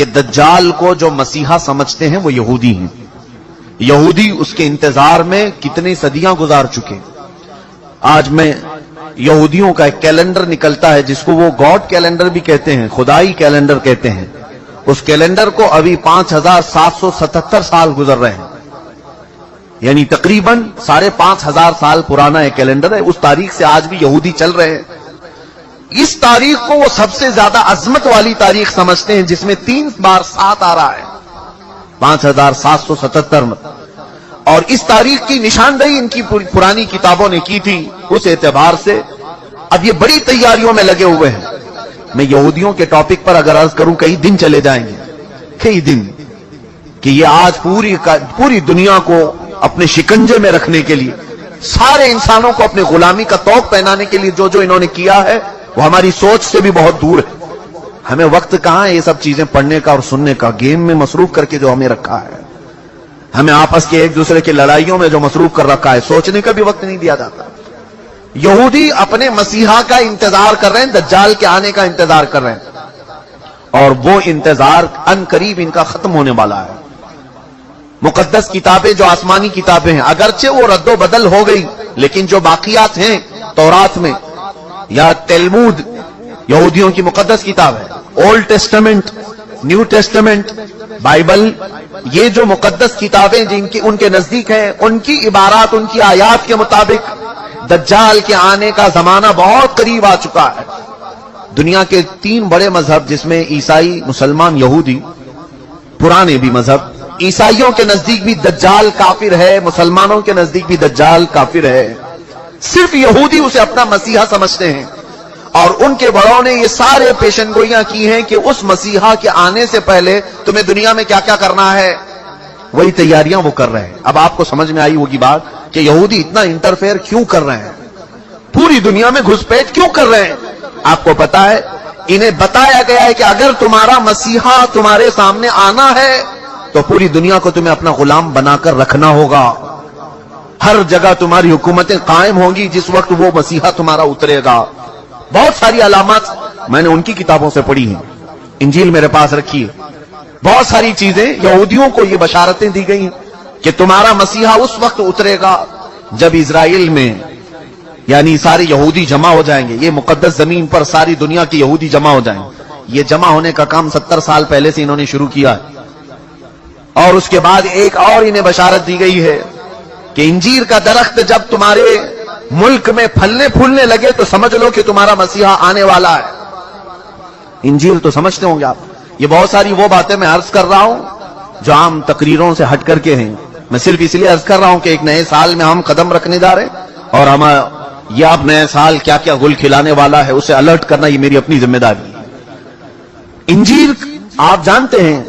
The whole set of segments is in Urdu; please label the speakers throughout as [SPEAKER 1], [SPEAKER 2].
[SPEAKER 1] کہ دجال کو جو مسیحا سمجھتے ہیں وہ یہودی ہیں. یہودی اس کے انتظار میں کتنی صدیاں گزار چکے. آج میں یہودیوں کا ایک کیلنڈر نکلتا ہے جس کو وہ گاڈ کیلنڈر بھی کہتے ہیں, خدائی کیلنڈر کہتے ہیں. اس کیلنڈر کو ابھی 5777 سال گزر رہے ہیں, یعنی تقریباً 5500 سال پرانا ایک کیلنڈر ہے. اس تاریخ سے آج بھی یہودی چل رہے ہیں. اس تاریخ کو وہ سب سے زیادہ عظمت والی تاریخ سمجھتے ہیں جس میں 3 بار 7 آ رہا ہے, 5777 میں. اور اس تاریخ کی نشاندہی ان کی پرانی کتابوں نے کی تھی. اس اعتبار سے اب یہ بڑی تیاریوں میں لگے ہوئے ہیں. میں یہودیوں کے ٹاپک پر اگر عرض کروں کئی دن چلے جائیں گے, کئی دن, کہ یہ آج پوری دنیا کو اپنے شکنجے میں رکھنے کے لیے, سارے انسانوں کو اپنے غلامی کا طوق پہنانے کے لیے جو انہوں نے کیا ہے وہ ہماری سوچ سے بھی بہت دور ہے. ہمیں وقت کہاں ہے یہ سب چیزیں پڑھنے کا اور سننے کا. گیم میں مصروف کر کے جو ہمیں رکھا ہے, ہمیں آپس کے ایک دوسرے کی لڑائیوں میں جو مصروف کر رکھا ہے, سوچنے کا بھی وقت نہیں دیا جاتا. یہودی اپنے مسیحا کا انتظار کر رہے ہیں, دجال کے آنے کا انتظار کر رہے ہیں, اور وہ انتظار ان قریب ان کا ختم ہونے والا ہے. مقدس کتابیں جو آسمانی کتابیں ہیں اگرچہ وہ رد و بدل ہو گئی, لیکن جو باقیات ہیں تورات میں یا تلمود, یہودیوں کی مقدس کتاب ہے, old testament, new testament, Bible, یہ جو مقدس کتابیں جن کی ان کے نزدیک ہیں, ان کی عبارات, ان کی آیات کے مطابق دجال کے آنے کا زمانہ بہت قریب آ چکا ہے. دنیا کے 3 بڑے مذہب جس میں عیسائی, مسلمان, یہودی, پرانے بھی مذہب, عیسائیوں کے نزدیک بھی دجال کافر ہے, مسلمانوں کے نزدیک بھی دجال کافر ہے. صرف یہودی اسے اپنا مسیحا سمجھتے ہیں, اور ان کے بڑوں نے یہ سارے پیشن گوئیاں کی ہیں کہ اس مسیحا کے آنے سے پہلے تمہیں دنیا میں کیا کیا کرنا ہے, وہی تیاریاں وہ کر رہے ہیں. اب آپ کو سمجھ میں آئی ہوگی بات کہ یہودی اتنا انٹرفیئر کیوں کر رہے ہیں, پوری دنیا میں گھسپیٹ کیوں کر رہے ہیں. آپ کو پتا ہے, انہیں بتایا گیا ہے کہ اگر تمہارا مسیحا تمہارے سامنے آنا ہے تو پوری دنیا کو تمہیں اپنا غلام بنا کر رکھنا ہوگا. ہر جگہ تمہاری حکومتیں قائم ہوں گی جس وقت وہ مسیحا تمہارا اترے گا. بہت ساری علامات میں نے ان کی کتابوں سے پڑھی ہیں, انجیل میرے پاس رکھی ہے. بہت ساری چیزیں یہودیوں کو یہ بشارتیں دی گئی ہیں کہ تمہارا مسیحا اس وقت اترے گا جب اسرائیل میں یعنی سارے یہودی جمع ہو جائیں گے. یہ مقدس زمین پر ساری دنیا کے یہودی جمع ہو جائیں گے. یہ جمع ہونے کا کام 70 سال پہلے سے انہوں نے شروع کیا ہے. اور اس کے بعد ایک اور انہیں بشارت دی گئی ہے کہ انجیر کا درخت جب تمہارے ملک میں پھلنے پھولنے لگے تو سمجھ لو کہ تمہارا مسیحا آنے والا ہے. انجیل تو سمجھتے ہوں گے آپ. یہ بہت ساری وہ باتیں میں عرض کر رہا ہوں جو عام تقریروں سے ہٹ کر کے ہیں. میں صرف اس لیے عرض کر رہا ہوں کہ ایک نئے سال میں ہم قدم رکھنے جا رہے ہیں, اور ہم یہ اب نئے سال کیا کیا گل کھلانے والا ہے اسے الرٹ کرنا یہ میری اپنی ذمہ داری ہے. انجیر آپ جانتے ہیں,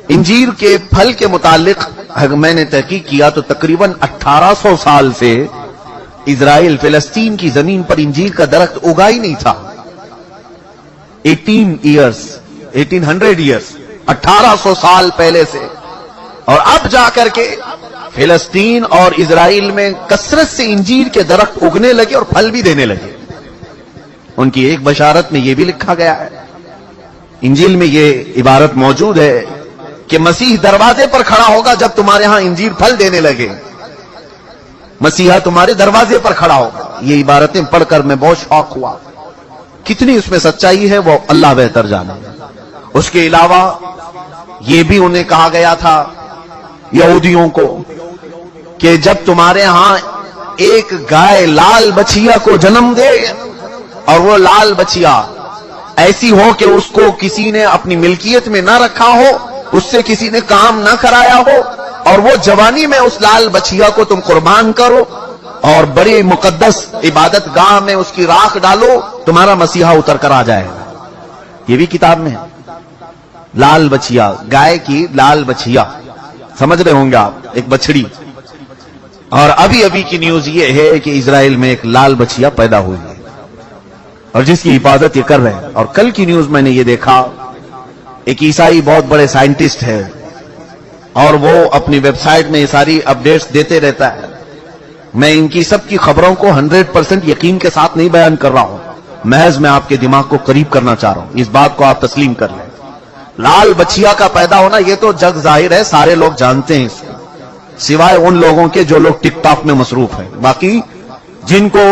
[SPEAKER 1] انجیر کے پھل کے متعلق میں نے تحقیق کیا تو تقریباً 1800 سال سے اسرائیل فلسطین کی زمین پر انجیر کا درخت اگا ہی نہیں تھا. 1800 ایئرس 1800 سال پہلے سے, اور اب جا کر کے فلسطین اور اسرائیل میں کثرت سے انجیر کے درخت اگنے لگے اور پھل بھی دینے لگے. ان کی ایک بشارت میں یہ بھی لکھا گیا ہے, انجیل میں یہ عبارت موجود ہے کہ مسیح دروازے پر کھڑا ہوگا جب تمہارے ہاں انجیر پھل دینے لگے. مسیحا تمہارے دروازے پر کھڑا ہوگا. یہ عبارتیں پڑھ کر میں بہت شوق ہوا. کتنی اس میں سچائی ہے وہ اللہ بہتر جانے. اس کے علاوہ یہ بھی انہیں کہا گیا تھا یہودیوں کو کہ جب تمہارے ہاں ایک گائے لال بچیا کو جنم دے, اور وہ لال بچیا ایسی ہو کہ اس کو کسی نے اپنی ملکیت میں نہ رکھا ہو, اس سے کسی نے کام نہ کرایا ہو, اور وہ جوانی میں اس لال بچیا کو تم قربان کرو اور بڑی مقدس عبادت گاہ میں اس کی راکھ ڈالو, تمہارا مسیحا اتر کر آ جائے گا. یہ بھی کتاب میں ہے. لال بچیا, گائے کی لال بچیا, سمجھ رہے ہوں گے آپ, ایک بچڑی. اور ابھی ابھی کی نیوز یہ ہے کہ اسرائیل میں ایک لال بچیا پیدا ہوئی ہے اور جس کی حفاظت یہ کر رہے ہیں. اور کل کی نیوز میں نے یہ دیکھا, ایک عیسائی بہت بڑے سائنٹسٹ ہے اور وہ اپنی ویب سائٹ میں یہ ساری اپڈیٹس دیتے رہتا ہے. میں ان کی سب کی خبروں کو 100% یقین کے ساتھ نہیں بیان کر رہا ہوں, محض میں آپ کے دماغ کو قریب کرنا چاہ رہا ہوں. اس بات کو آپ تسلیم کر لیں. لال بچیا کا پیدا ہونا یہ تو جگ ظاہر ہے، سارے لوگ جانتے ہیں اس کو، سوائے ان لوگوں کے جو لوگ ٹک ٹاک میں مصروف ہیں۔ باقی جن کو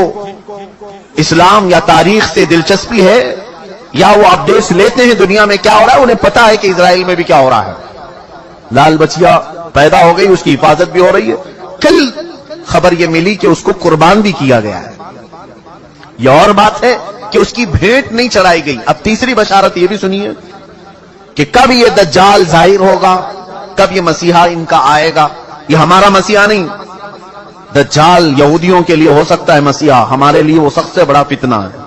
[SPEAKER 1] اسلام یا تاریخ سے دلچسپی ہے یا وہ اپڈیٹس لیتے ہیں دنیا میں کیا ہو رہا ہے، انہیں پتا ہے کہ اسرائیل میں بھی کیا ہو رہا ہے۔ لال بچیا پیدا ہو گئی، اس کی حفاظت بھی ہو رہی ہے۔ کل خبر یہ ملی کہ اس کو قربان بھی کیا گیا ہے۔ یہ اور بات ہے کہ اس کی بھیٹ نہیں چڑھائی گئی۔ اب تیسری بشارت یہ بھی سنیے کہ کب یہ دجال ظاہر ہوگا، کب یہ مسیحا ان کا آئے گا۔ یہ ہمارا مسیحا نہیں، دجال یہودیوں کے لیے ہو سکتا ہے مسیحا، ہمارے لیے وہ سب سے بڑا فتنہ ہے۔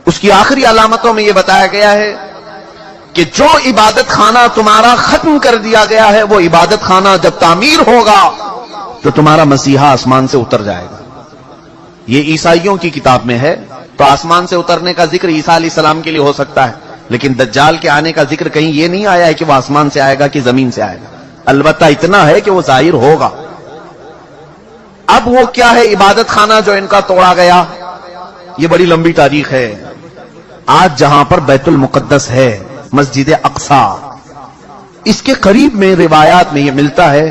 [SPEAKER 1] اس کی آخری علامتوں میں یہ بتایا گیا ہے کہ جو عبادت خانہ تمہارا ختم کر دیا گیا ہے، وہ عبادت خانہ جب تعمیر ہوگا تو تمہارا مسیحا آسمان سے اتر جائے گا۔ یہ عیسائیوں کی کتاب میں ہے، تو آسمان سے اترنے کا ذکر عیسیٰ علیہ السلام کے لیے ہو سکتا ہے، لیکن دجال کے آنے کا ذکر کہیں یہ نہیں آیا ہے کہ وہ آسمان سے آئے گا کہ زمین سے آئے گا۔ البتہ اتنا ہے کہ وہ ظاہر ہوگا۔ اب وہ کیا ہے عبادت خانہ جو ان کا توڑا گیا؟ یہ بڑی لمبی تاریخ ہے۔ آج جہاں پر بیت المقدس ہے، مسجد اقصی، اس کے قریب میں روایات میں یہ ملتا ہے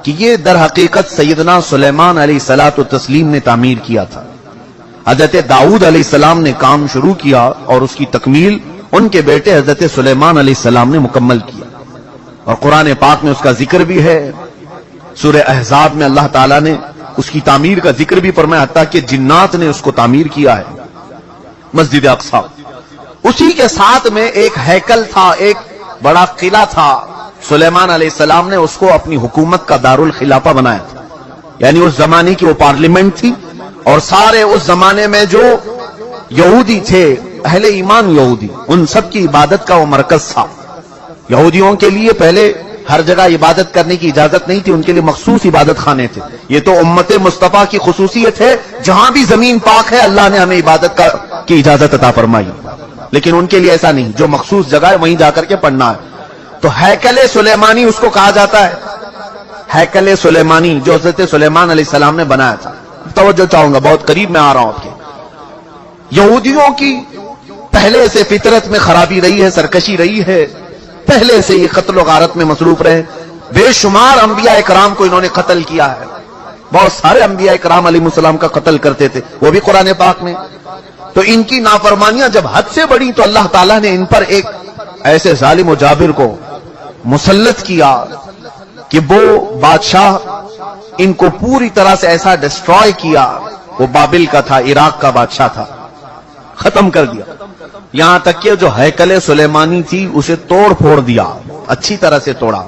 [SPEAKER 1] کہ یہ در حقیقت سیدنا سلیمان علیہ الصلوۃ والتسلیم نے تعمیر کیا تھا۔ حضرت داؤد علیہ السلام نے کام شروع کیا اور اس کی تکمیل ان کے بیٹے حضرت سلیمان علیہ السلام نے مکمل کیا، اور قرآن پاک میں اس کا ذکر بھی ہے۔ سورہ احزاب میں اللہ تعالیٰ نے اس کی تعمیر کا ذکر بھی فرمایا، حتیٰ کہ جنات نے اس کو تعمیر کیا ہے، مسجد اقصی۔ اسی کے ساتھ میں ایک ہیکل تھا، ایک بڑا قلعہ تھا، سلیمان علیہ السلام نے اس کو اپنی حکومت کا دارالخلافہ بنایا تھا، یعنی اس زمانے کی وہ پارلیمنٹ تھی، اور سارے اس زمانے میں جو یہودی تھے، اہل ایمان یہودی، ان سب کی عبادت کا وہ مرکز تھا۔ یہودیوں کے لیے پہلے ہر جگہ عبادت کرنے کی اجازت نہیں تھی، ان کے لیے مخصوص عبادت خانے تھے۔ یہ تو امت مصطفیٰ کی خصوصیت ہے، جہاں بھی زمین پاک ہے اللہ نے ہمیں عبادت کی اجازت عطا فرمائی، لیکن ان کے لیے ایسا نہیں، جو مخصوص جگہ ہے وہیں جا کر کے پڑھنا ہے۔ تو ہیکل سلیمانی اس کو کہا جاتا ہے، ہیکل سلیمانی جو حضرت سلیمان علیہ السلام نے بنایا تھا۔ توجہ چاہوں گا، بہت قریب میں آ رہا ہوں آپ کے۔ یہودیوں کی پہلے سے فطرت میں خرابی رہی ہے، سرکشی رہی ہے، پہلے سے یہ قتل و غارت میں مصروف رہے، بے شمار انبیاء اکرام کو انہوں نے قتل کیا ہے، بہت سارے انبیاء اکرام علیہ السلام کا قتل کرتے تھے، وہ بھی قرآن پاک میں۔ تو ان کی نافرمانیاں جب حد سے بڑی تو اللہ تعالیٰ نے ان پر ایک ایسے ظالم و جابر کو مسلط کیا کہ وہ بادشاہ ان کو پوری طرح سے ایسا ڈسٹروائے کیا، وہ بابل کا تھا، عراق کا بادشاہ تھا، ختم کر دیا۔ یہاں تک کہ جو ہیکل سلیمانی تھی اسے توڑ پھوڑ دیا، اچھی طرح سے توڑا،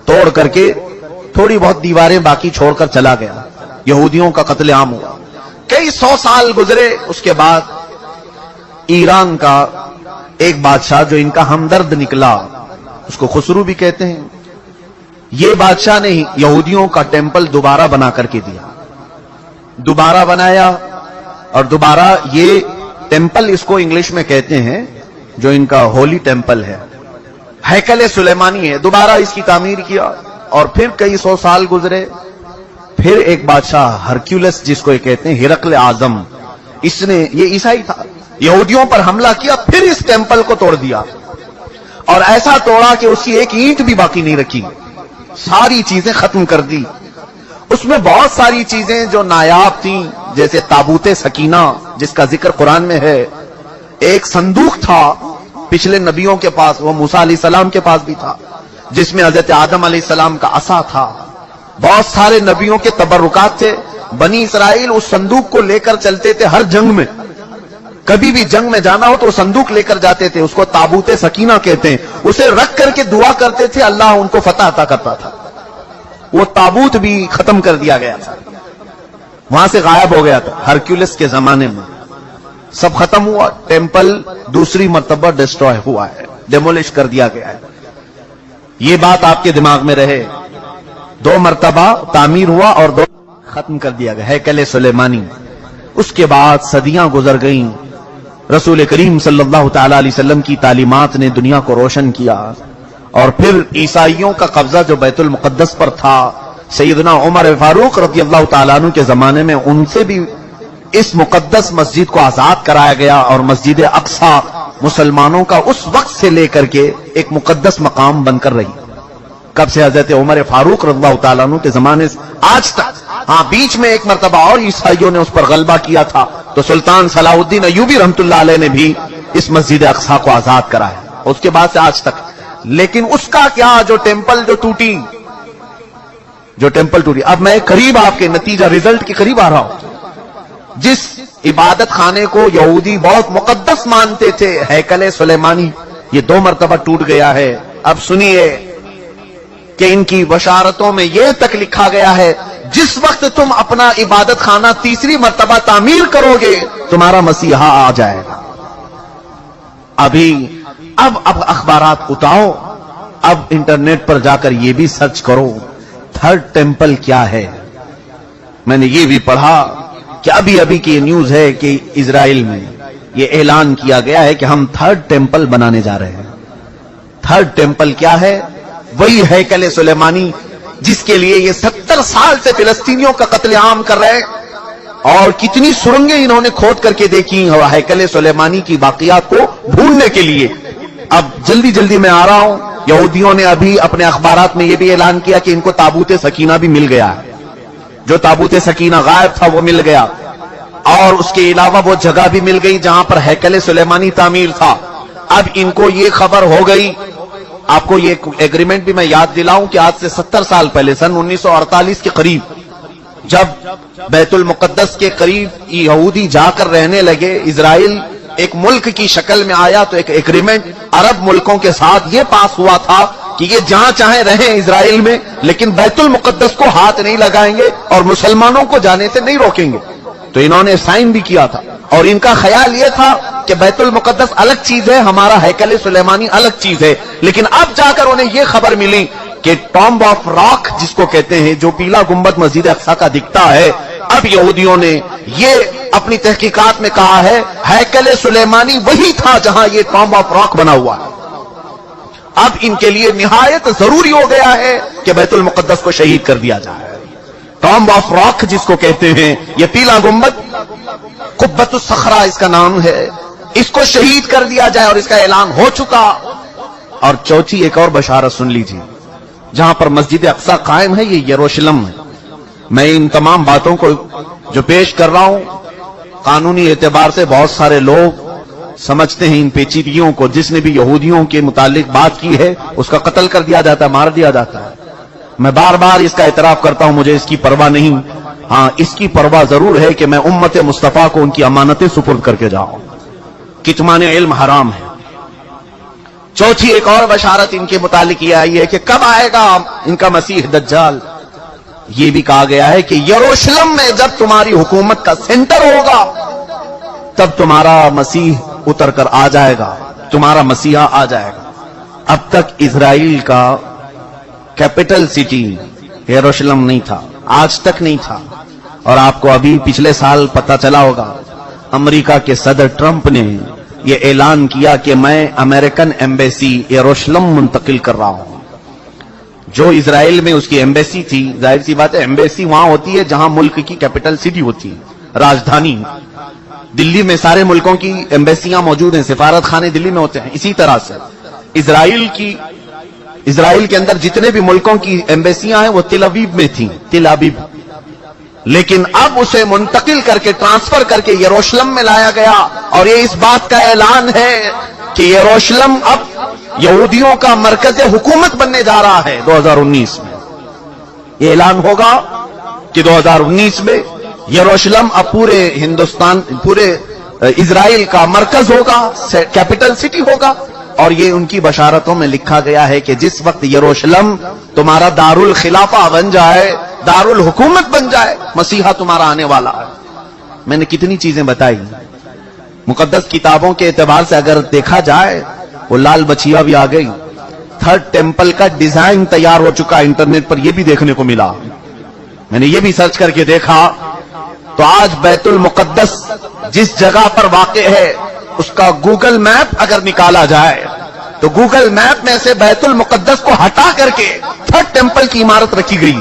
[SPEAKER 1] توڑ کر کے تھوڑی بہت دیواریں باقی چھوڑ کر چلا گیا۔ یہودیوں کا قتل عام ہوا، کئی 100 سال گزرے۔ اس کے بعد ایران کا ایک بادشاہ جو ان کا ہمدرد نکلا، اس کو خسرو بھی کہتے ہیں، یہ بادشاہ نے یہودیوں کا ٹیمپل دوبارہ بنا کر کے دیا، دوبارہ بنایا، اور دوبارہ یہ ٹیمپل اس کو انگلش میں کہتے ہیں جو ان کا ہولی ٹیمپل ہے، ہیکل سلیمانی ہے، دوبارہ اس کی تعمیر کیا۔ اور پھر کئی 100 سال گزرے، پھر ایک بادشاہ ہرکیولس جس کو یہ کہتے ہیں، ہرقل اعظم، اس نے، یہ عیسائی تھا، یہودیوں پر حملہ کیا، پھر اس ٹیمپل کو توڑ دیا، اور ایسا توڑا کہ اس کی ایک اینٹ بھی باقی نہیں رکھی، ساری چیزیں ختم کر دی۔ اس میں بہت ساری چیزیں جو نایاب تھیں، جیسے تابوت سکینہ جس کا ذکر قرآن میں ہے، ایک صندوق تھا پچھلے نبیوں کے پاس، وہ موسیٰ علیہ السلام کے پاس بھی تھا، جس میں حضرت آدم علیہ السلام کا عصا تھا، بہت سارے نبیوں کے تبرکات تھے۔ بنی اسرائیل اس صندوق کو لے کر چلتے تھے ہر جنگ میں، کبھی بھی جنگ میں جانا ہو تو وہ صندوق لے کر جاتے تھے، اس کو تابوت سکینہ کہتے ہیں، اسے رکھ کر کے دعا کرتے تھے، اللہ ان کو فتح عطا کرتا تھا۔ وہ تابوت بھی ختم کر دیا گیا تھا، وہاں سے غائب ہو گیا تھا ہرکیولس کے زمانے میں، سب ختم ہوا، ٹیمپل دوسری مرتبہ ڈسٹروائے ہوا ہے، ڈیمولش کر دیا گیا ہے۔ یہ بات آپ کے دماغ میں رہے، 2 مرتبہ تعمیر ہوا اور 2 ختم کر دیا گیا، ہیکل سلیمانی۔ اس کے بعد صدیاں گزر گئیں، رسول کریم صلی اللہ تعالی علیہ وسلم کی تعلیمات نے دنیا کو روشن کیا، اور پھر عیسائیوں کا قبضہ جو بیت المقدس پر تھا، سیدنا عمر فاروق رضی اللہ تعالیٰ عنہ کے زمانے میں ان سے بھی اس مقدس مسجد کو آزاد کرایا گیا، اور مسجد اقصی مسلمانوں کا اس وقت سے لے کر کے ایک مقدس مقام بن کر رہی. کب سے؟ حضرت عمر فاروق رضی اللہ تعالیٰ عنہ کے زمانے سے آج تک. ہاں بیچ میں ایک مرتبہ اور عیسائیوں نے اس پر غلبہ کیا تھا تو سلطان صلاح الدین ایوبی رحمت اللہ علیہ نے بھی اس مسجد اقصی کو آزاد کرایا اس کے بعد سے آج تک. لیکن اس کا کیا جو ٹیمپل ٹوٹی. اب میں قریب آپ کے نتیجہ رزلٹ کے قریب آ رہا ہوں. جس عبادت خانے کو یہودی بہت مقدس مانتے تھے ہیکل سلیمانی، یہ 2 مرتبہ ٹوٹ گیا ہے. اب سنیے کہ ان کی بشارتوں میں یہ تک لکھا گیا ہے جس وقت تم اپنا عبادت خانہ تیسری مرتبہ تعمیر کرو گے تمہارا مسیحا آ جائے گا. اب اخبارات اٹھاؤ، اب انٹرنیٹ پر جا کر یہ بھی سرچ کرو تھرڈ ٹیمپل کیا ہے. میں نے یہ بھی پڑھا کہ ابھی کی نیوز ہے کہ اسرائیل میں یہ اعلان کیا گیا ہے کہ ہم تھرڈ ٹیمپل بنانے جا رہے ہیں. تھرڈ ٹیمپل کیا ہے؟ وہی ہیکل سلیمانی جس کے لیے یہ 70 سال سے فلسطینیوں کا قتل عام کر رہے ہیں اور کتنی سرنگیں انہوں نے کھود کر کے دیکھی اور ہیکل سلیمانی کی باقیات کو ڈھونڈنے کے لیے. اب جلدی میں آ رہا ہوں. یہودیوں نے ابھی اپنے اخبارات میں یہ بھی اعلان کیا کہ ان کو تابوت سکینہ بھی مل گیا ہے. جو تابوت سکینہ غائب تھا وہ مل گیا اور اس کے علاوہ وہ جگہ بھی مل گئی جہاں پر ہیکل سلیمانی تعمیر تھا. اب ان کو یہ خبر ہو گئی. آپ کو یہ ایگریمنٹ بھی میں یاد دلاؤں کہ آج سے 70 سال پہلے سن 1948 کے قریب جب بیت المقدس کے قریب یہودی جا کر رہنے لگے، اسرائیل ایک ملک کی شکل میں آیا تو ایک ایگریمنٹ عرب ملکوں کے ساتھ یہ پاس ہوا تھا کہ یہ جہاں چاہیں رہیں اسرائیل میں لیکن بیت المقدس کو ہاتھ نہیں لگائیں گے اور مسلمانوں کو جانے سے نہیں روکیں گے. تو انہوں نے سائن بھی کیا تھا اور ان کا خیال یہ تھا کہ بیت المقدس الگ چیز ہے، ہمارا ہیکل سلیمانی الگ چیز ہے. لیکن اب جا کر انہیں یہ خبر ملی کہ ٹامب آف راک جس کو کہتے ہیں، جو پیلا گنبد مسجد اقصی کا دکھتا ہے، اب یہودیوں نے یہ اپنی تحقیقات میں کہا ہے ہیکل سلیمانی وہی تھا جہاں یہ ٹامب آف راک بنا ہوا ہے. اب ان کے لیے نہایت ضروری ہو گیا ہے کہ بیت المقدس کو شہید کر دیا جائے. ٹامب آف راک جس کو کہتے ہیں، یہ پیلا گنبد قبۃ الصخرہ اس کا نام ہے، اس کو شہید کر دیا جائے اور اس کا اعلان ہو چکا. اور چوتھی ایک اور بشارت سن لیجیے، جہاں پر مسجد اقصی قائم ہے یہ یروشلم ہے. میں ان تمام باتوں کو جو پیش کر رہا ہوں قانونی اعتبار سے بہت سارے لوگ سمجھتے ہیں ان پیچیدگیوں کو. جس نے بھی یہودیوں کے متعلق بات کی ہے اس کا قتل کر دیا جاتا ہے، مار دیا جاتا ہے. میں بار بار اس کا اعتراف کرتا ہوں، مجھے اس کی پرواہ نہیں. ہاں اس کی پرواہ ضرور ہے کہ میں امت مصطفیٰ کو ان کی امانتیں سپرد کر کے جاؤں. کتمان علم حرام ہے. چوتھی ایک اور بشارت ان کے متعلق یہ آئی ہے کہ کب آئے گا ان کا مسیح دجال. یہ بھی کہا گیا ہے کہ یروشلم میں جب تمہاری حکومت کا سینٹر ہوگا تب تمہارا مسیح اتر کر آ جائے گا، تمہارا مسیحا آ جائے گا. اب تک اسرائیل کا کیپٹل سٹی یروشلم نہیں تھا، آج تک نہیں تھا. اور آپ کو ابھی پچھلے سال پتہ چلا ہوگا امریکہ کے صدر ٹرمپ نے یہ اعلان کیا کہ میں امریکن ایمبیسی یروشلم منتقل کر رہا ہوں. جو اسرائیل میں اس کی ایمبیسی تھی، ظاہر سی بات ہے ایمبیسی وہاں ہوتی ہے جہاں ملک کی کیپٹل سٹی ہوتی ہے، راجدھانی. دلی میں سارے ملکوں کی ایمبیسیاں موجود ہیں، سفارت خانے دلی میں ہوتے ہیں. اسی طرح سے اسرائیل کے اندر جتنے بھی ملکوں کی ایمبیسیاں ہیں وہ تل ابیب میں تھیں، تل ابیب. لیکن اب اسے منتقل کر کے ٹرانسفر کر کے یروشلم میں لایا گیا اور یہ اس بات کا اعلان ہے کہ یروشلم اب یہودیوں کا مرکز حکومت بننے جا رہا ہے 2019 میں. یہ اعلان ہوگا کہ 2019 میں یروشلم اب پورے ہندوستان، پورے اسرائیل کا مرکز ہوگا، کیپٹل سٹی ہوگا. اور یہ ان کی بشارتوں میں لکھا گیا ہے کہ جس وقت یروشلم تمہارا دارالخلافہ بن جائے، دارالحکومت بن جائے، مسیحا تمہارا آنے والا ہے. میں نے کتنی چیزیں بتائی. مقدس کتابوں کے اعتبار سے اگر دیکھا جائے وہ لال بچیا بھی آ گئی. تھرڈ ٹیمپل کا ڈیزائن تیار ہو چکا، انٹرنیٹ پر یہ بھی دیکھنے کو ملا. میں نے یہ بھی سرچ کر کے دیکھا تو آج بیت المقدس جس جگہ پر واقع ہے اس کا گوگل میپ اگر نکالا جائے تو گوگل میپ میں سے بیت المقدس کو ہٹا کر کے تھرڈ ٹیمپل کی عمارت رکھی گئی.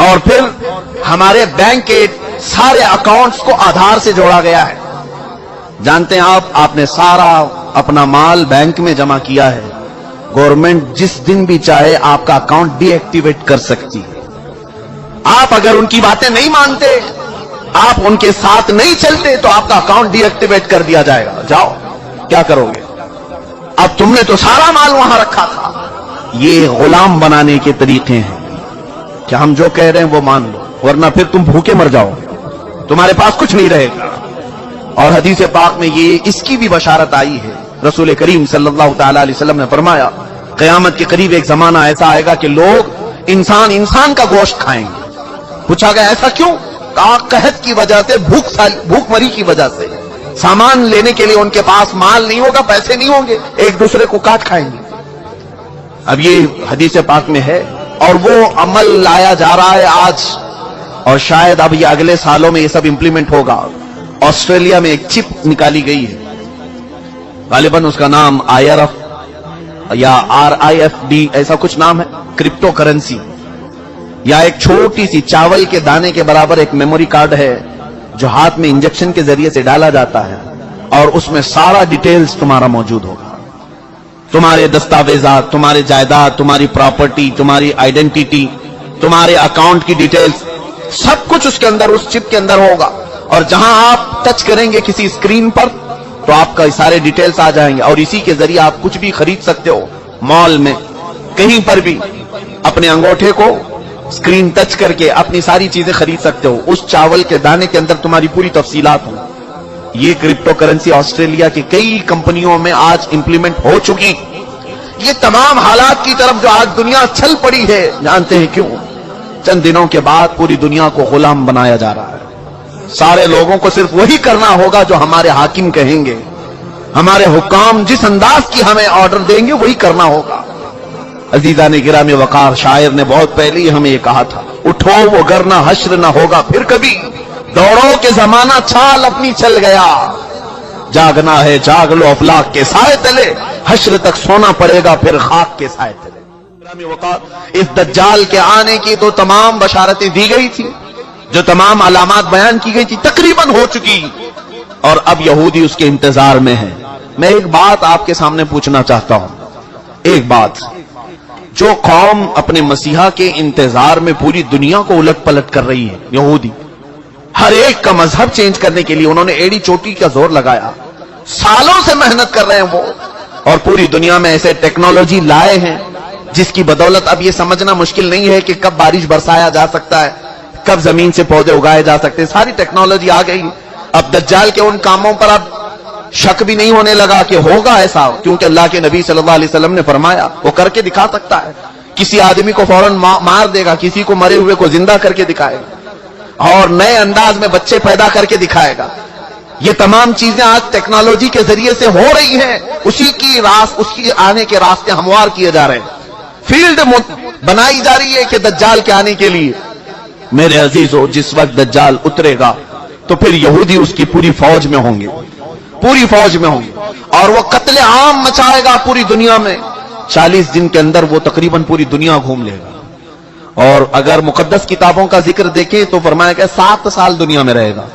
[SPEAKER 1] اور پھر ہمارے بینک کے سارے اکاؤنٹس کو آدھار سے جوڑا گیا ہے. جانتے ہیں آپ نے سارا اپنا مال بینک میں جمع کیا ہے. گورنمنٹ جس دن بھی چاہے آپ کا اکاؤنٹ ڈی ایکٹیویٹ کر سکتی ہے. آپ اگر ان کی باتیں نہیں مانتے, آپ ان کے ساتھ نہیں چلتے, تو آپ کا اکاؤنٹ ڈی ایکٹیویٹ کر دیا جائے گا. جاؤ, کیا کرو گے؟ اب تم نے تو سارا مال وہاں رکھا تھا. یہ غلام بنانے کے طریقے ہیں کہ ہم جو کہہ رہے ہیں وہ مان لو, ورنہ پھر تم بھوکے مر جاؤ, تمہارے پاس کچھ نہیں رہے گا. اور حدیث پاک میں یہ اس کی بھی بشارت آئی ہے. رسول کریم صلی اللہ تعالی علیہ وسلم نے فرمایا, قیامت کے قریب ایک زمانہ ایسا آئے گا کہ لوگ انسان کا گوشت کھائیں گے. پوچھا گیا ایسا کیوں؟ کہا قحط کی وجہ سے, بھوک مری کی وجہ سے. سامان لینے کے لیے ان کے پاس مال نہیں ہوگا, پیسے نہیں ہوں گے, ایک دوسرے کو کاٹ کھائیں گے. اب یہ حدیث پاک میں ہے اور وہ عمل لایا جا رہا ہے آج, اور شاید اب یہ اگلے سالوں میں یہ سب امپلیمنٹ ہوگا. آسٹریلیا میں ایک چپ نکالی گئی ہے, غالباً اس کا نام IRF یا RIFD ایسا کچھ نام ہے, کرپٹو کرنسی. یا ایک چھوٹی سی چاول کے دانے کے برابر ایک میموری کارڈ ہے جو ہاتھ میں انجیکشن کے ذریعے سے ڈالا جاتا ہے, اور اس میں سارا ڈیٹیلز تمہارا موجود ہوگا. تمہارے دستاویزات, تمہارے جائیداد, تمہاری پراپرٹی, تمہاری آئیڈینٹی, تمہارے اکاؤنٹ کی ڈیٹیلز, سب کچھ اس کے اندر, اس چپ کے اندر ہوگا. اور جہاں آپ ٹچ کریں گے کسی اسکرین پر تو آپ کا سارے ڈیٹیلز آ جائیں گے, اور اسی کے ذریعے آپ کچھ بھی خرید سکتے ہو. مال میں کہیں پر بھی اپنے انگوٹھے کو اسکرین ٹچ کر کے اپنی ساری چیزیں خرید سکتے ہو. اس چاول کے دانے کے اندر تمہاری پوری تفصیلات ہوں. یہ کرپٹو کرنسی آسٹریلیا کی کئی کمپنیوں میں آج امپلیمنٹ ہو چکی. یہ تمام حالات کی طرف جو آج دنیا چل پڑی ہے, جانتے ہیں کیوں؟ چند دنوں کے بعد پوری دنیا کو غلام بنایا جا رہا ہے. سارے لوگوں کو صرف وہی کرنا ہوگا جو ہمارے حاکم کہیں گے, ہمارے حکام جس انداز کی ہمیں آرڈر دیں گے وہی کرنا ہوگا. عزیزان گرامی وقار, شاعر نے بہت پہلے ہی ہمیں یہ کہا تھا, اٹھو وہ گرنا حشر نہ ہوگا پھر کبھی, دوڑو کہ زمانہ چھال اپنی چل گیا, جاگنا ہے جاگ لو افلاک کے سائے تلے, حشر تک سونا پڑے گا پھر خاک کے سائے تلے. گرامی وقار, اس دجال کے آنے کی تو تمام بشارتیں دی گئی تھی, جو تمام علامات بیان کی گئی تھی تقریباً ہو چکی, اور اب یہودی اس کے انتظار میں ہیں. میں ایک بات آپ کے سامنے پوچھنا چاہتا ہوں, ایک بات, جو قوم اپنے مسیحا کے انتظار میں پوری دنیا کو الٹ پلٹ کر رہی ہے, یہودی, ہر ایک کا مذہب چینج کرنے کے لیے انہوں نے ایڑی چوٹی کا زور لگایا, سالوں سے محنت کر رہے ہیں وہ, اور پوری دنیا میں ایسے ٹیکنالوجی لائے ہیں جس کی بدولت اب یہ سمجھنا مشکل نہیں ہے کہ کب بارش برسایا جا سکتا ہے, کب زمین سے پودے اگائے جا سکتے ہیں. ساری ٹیکنالوجی آ گئی. اب دجال کے ان کاموں پر اب شک بھی نہیں ہونے لگا کہ ہوگا ایسا, کیونکہ اللہ کے نبی صلی اللہ علیہ وسلم نے فرمایا وہ کر کے دکھا سکتا ہے. کسی آدمی کو فوراً مار دے گا, کسی کو مرے ہوئے کو زندہ کر کے دکھائے گا, اور نئے انداز میں بچے پیدا کر کے دکھائے گا. یہ تمام چیزیں آج ٹیکنالوجی کے ذریعے سے ہو رہی ہیں, اس کی آنے کے راستے ہموار کیے جا رہے ہیں, فیلڈ بنائی جا رہی ہے کہ دجال کے آنے کے لیے. میرے عزیزو, جس وقت دجال اترے گا تو پھر یہودی اس کی پوری فوج میں ہوں گے, پوری فوج میں ہوں گے, اور وہ قتل عام مچائے گا پوری دنیا میں. 40 دن کے اندر وہ تقریباً پوری دنیا گھوم لے گا. اور اگر مقدس کتابوں کا ذکر دیکھیں تو فرمایا کہ 7 سال دنیا میں رہے گا.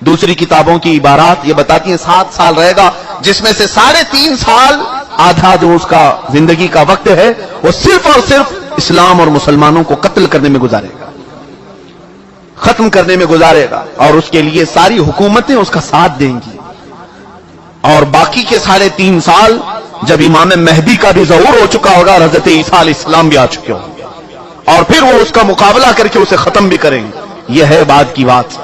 [SPEAKER 1] دوسری کتابوں کی عبارات یہ بتاتی ہیں 7 سال رہے گا, جس میں سے 3.5 سال, آدھا جو اس کا زندگی کا وقت ہے وہ صرف اور صرف اسلام اور مسلمانوں کو قتل کرنے میں گزارے گا, ختم کرنے میں گزارے گا, اور اس کے لیے ساری حکومتیں اس کا ساتھ دیں گی. اور باقی کے 3.5 سال جب امام مہدی کا بھی ظہور ہو چکا ہوگا اور حضرت عیسیٰ علیہ السلام بھی آ چکے ہوں گے, اور پھر وہ اس کا مقابلہ کر کے اسے ختم بھی کریں گے. یہ ہے بعد کی بات.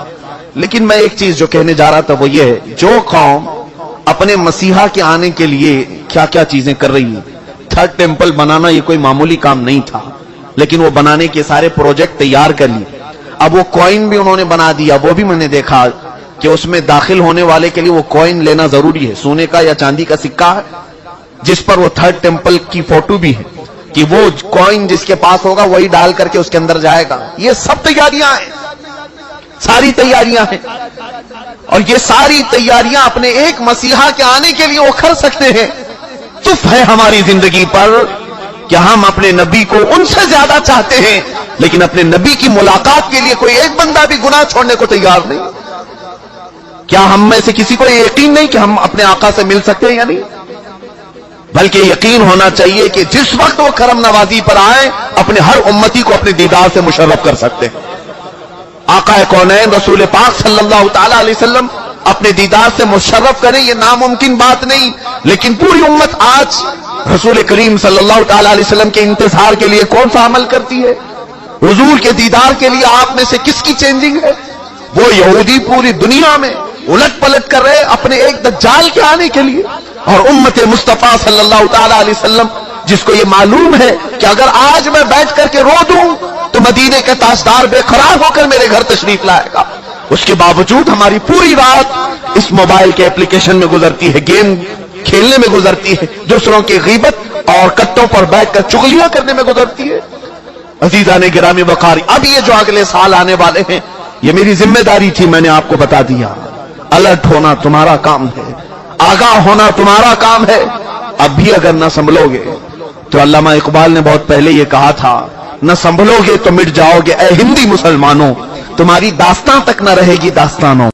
[SPEAKER 1] لیکن میں ایک چیز جو کہنے جا رہا تھا وہ یہ ہے, جو قوم اپنے مسیحا کے آنے کے لیے کیا کیا چیزیں کر رہی ہیں. 3rd ٹیمپل بنانا یہ کوئی معمولی کام نہیں تھا, لیکن وہ بنانے کے سارے پروجیکٹ تیار کر لیے. اب وہ کوئن بھی انہوں نے بنا دیا, وہ بھی میں نے دیکھا کہ اس میں داخل ہونے والے کے لیے وہ کوئن لینا ضروری ہے, سونے کا یا چاندی کا سکہ ہے جس پر وہ 3rd ٹیمپل کی فوٹو بھی ہے, کہ وہ کوئن جس کے پاس ہوگا وہی ڈال کر کے اس کے اندر جائے گا. یہ سب تیاریاں ہیں, ساری تیاریاں ہیں, اور یہ ساری تیاریاں اپنے ایک مسیحا کے آنے کے لیے وہ کر سکتے ہیں. تف ہے ہماری زندگی پر کہ ہم اپنے نبی کو ان سے زیادہ چاہتے ہیں, لیکن اپنے نبی کی ملاقات کے لیے کوئی ایک بندہ بھی گناہ چھوڑنے کو تیار نہیں. کیا ہم میں سے کسی کو یہ یقین نہیں کہ ہم اپنے آقا سے مل سکتے ہیں یا نہیں؟ بلکہ یقین ہونا چاہیے کہ جس وقت وہ کرم نوازی پر آئیں اپنے ہر امتی کو اپنے دیدار سے مشرف کر سکتے ہیں. آقا کونین رسول پاک صلی اللہ تعالی علیہ وسلم اپنے دیدار سے مشرف کریں یہ ناممکن بات نہیں، لیکن پوری امت آج رسول کریم صلی اللہ تعالی علیہ وسلم کے انتظار کے لیے کون سا عمل کرتی ہے؟ حضور کے دیدار کے لیے آپ میں سے کس کی چینجنگ ہے؟ وہ یہودی پوری دنیا میں الٹ پلٹ کر رہے اپنے ایک دجال کے آنے کے لیے، اور امت مصطفیٰ صلی اللہ تعالی علیہ وسلم جس کو یہ معلوم ہے کہ اگر آج میں بیٹھ کر کے رو دوں تو مدینے کا تاجدار بے قرار ہو کر میرے گھر تشریف لائے گا، اس کے باوجود ہماری پوری رات اس موبائل کے اپلیکیشن میں گزرتی ہے، گیم کھیلنے میں گزرتی ہے، دوسروں کی غیبت اور کٹوں پر بیٹھ کر چغلیاں کرنے میں گزرتی ہے. عزیزان گرامی وقار، اب یہ جو اگلے سال آنے والے ہیں یہ میری ذمہ داری تھی، میں نے آپ کو بتا دیا. الرٹ ہونا تمہارا کام ہے، آگاہ ہونا تمہارا کام ہے. اب بھی اگر نہ سنبھلو گے تو علامہ اقبال نے بہت پہلے یہ کہا تھا، نہ سنبھلو گے تو مٹ جاؤ گے اے ہندی مسلمانوں، تمہاری داستان تک نہ رہے گی داستانوں.